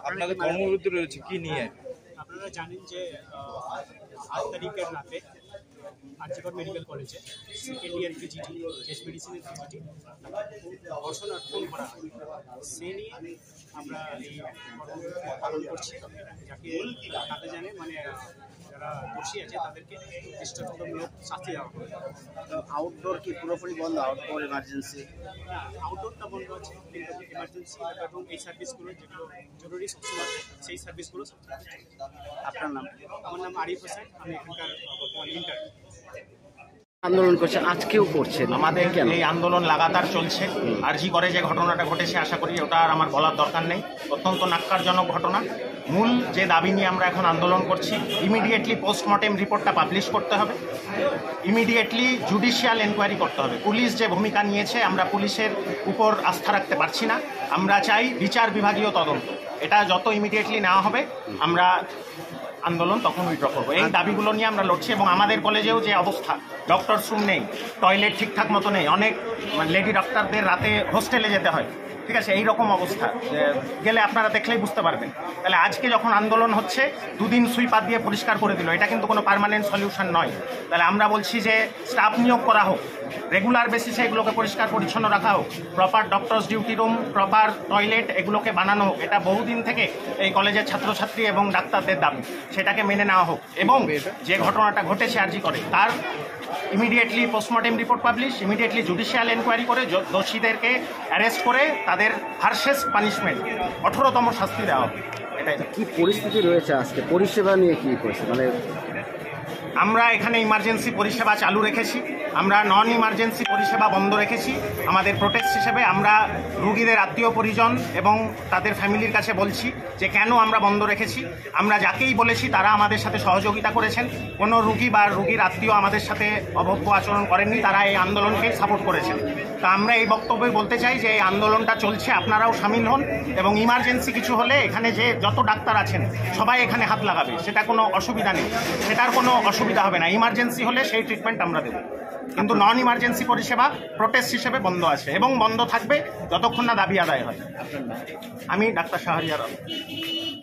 আপনাদের কর্মবিরতি রয়েছে কি নিয়ে? আপনারা জানেন যে 8 তারিখের রাতে আরজিকর মেডিকেল কলেজে সেকেন্ড ইয়ার পিজিটি চেস্ট মেডিসিনের পিজিটি ধর্ষণ আর খুন করা হয়, সে নিয়ে আমরা এই কর্মবিরতি পালন করছি। তাতে জানে মানে যারা দোষী আছে তাদেরকে দৃষ্টান্তমূলক শাস্তি দেওয়া হবে। তো আউটডোর কি পুরোপুরি বন্ধ? Outdoor emergency? না, আউটডোরটা বন্ধ আছে, কিন্তু এমার্জেন্সি এবং এই সার্ভিসগুলো যেগুলো জরুরি সবসময় আছে সেই সার্ভিসগুলো সব। আপনার নাম? আমার নাম আরিফ হোসেন, আমি এখানকার বর্তমান ইন্টার্ন। আন্দোলন করছে, আজকেও করছে। আমাদের এই আন্দোলন লাগাতার চলছে। আরজি করে যে ঘটনাটা ঘটেছে, আশা করি ওটা আর আমার বলার দরকার নেই, অত্যন্ত ন্যাক্কারজনক ঘটনা। মূল যে দাবি নিয়ে আমরা এখন আন্দোলন করছি, ইমিডিয়েটলি পোস্টমর্টেম রিপোর্টটা পাবলিশ করতে হবে, ইমিডিয়েটলি জুডিশিয়াল এনকোয়ারি করতে হবে। পুলিশ যে ভূমিকা নিয়েছে, আমরা পুলিশের উপর আস্থা রাখতে পারছি না। আমরা চাই বিচার বিভাগীয় তদন্ত। এটা যত ইমিডিয়েটলি নেওয়া হবে আমরা আন্দোলন তখন উইথড্র করবো। এই দাবিগুলো নিয়ে আমরা লড়ছি। এবং আমাদের কলেজেও যে অবস্থা, ডক্টরস রুম নেই, টয়লেট ঠিকঠাক মতো নেই, অনেক লেডি ডক্টরদের রাতে হোস্টেলে যেতে হয়, ঠিক আছে, এই রকম অবস্থা গেলে আপনারা দেখলেই বুঝতে পারবেন। তাহলে আজকে যখন আন্দোলন হচ্ছে, দুদিন সুইপার দিয়ে পরিষ্কার করে দিল, এটা কিন্তু কোনো পার্মানেন্ট সলিউশন নয়। তাহলে আমরা বলছি যে স্টাফ নিয়োগ করা হোক, রেগুলার বেসিসে এগুলোকে পরিষ্কার পরিচ্ছন্ন রাখা হোক, proper doctors duty room, proper toilet এগুলোকে বানানো হোক। এটা বহুদিন থেকে এই কলেজের ছাত্রছাত্রী এবং ডাক্তারদের দাবি, সেটাকে মেনে নেওয়া হোক। এবং যে ঘটনাটা ঘটেছে আরজি করে, তার immediately postmortem report publish, immediately judicial enquiry করে দোষীদেরকে অ্যারেস্ট করে তাদের হার্শেস্ট পানিশমেন্ট, 18তম শাস্তি দেওয়া হবে। এটাই কি পরিস্থিতি রয়েছে আজকে? পরিষেবা নিয়ে কি করছে? মানে আমরা এখানে ইমার্জেন্সি পরিষেবা চালু রেখেছি, আমরা নন ইমার্জেন্সি পরিষেবা বন্ধ রেখেছি। আমাদের প্রোটেস্ট হিসেবে আমরা রুগীদের আত্মীয় পরিজন এবং তাদের ফ্যামিলির কাছে বলছি যে কেন আমরা বন্ধ রেখেছি। আমরা যাকেই বলেছি তারা আমাদের সাথে সহযোগিতা করেছেন। কোনো রুগী বা রুগীর আত্মীয় আমাদের সাথে অভব্য আচরণ করেননি, তারা এই আন্দোলনকে সাপোর্ট করেছেন। তা আমরা এই বক্তব্যে বলতে চাই যে এই আন্দোলনটা চলছে, আপনারাও সামিল হন এবং ইমার্জেন্সি কিছু হলে এখানে যে যত ডাক্তার আছেন সবাই এখানে হাত লাগাবে, সেটা কোনো অসুবিধা নেই, সেটার কোনো অসুবিধা হবে না। ইমার্জেন্সি হলে সেই ট্রিটমেন্ট আমরা দেব, কিন্তু নন ইমার্জেন্সি পরিষেবা প্রোটেস্ট হিসেবে বন্ধ আছে এবং বন্ধ থাকবে যতক্ষণ না দাবি আদায় হয়। আমি ডাক্তার শাহরিয়ার।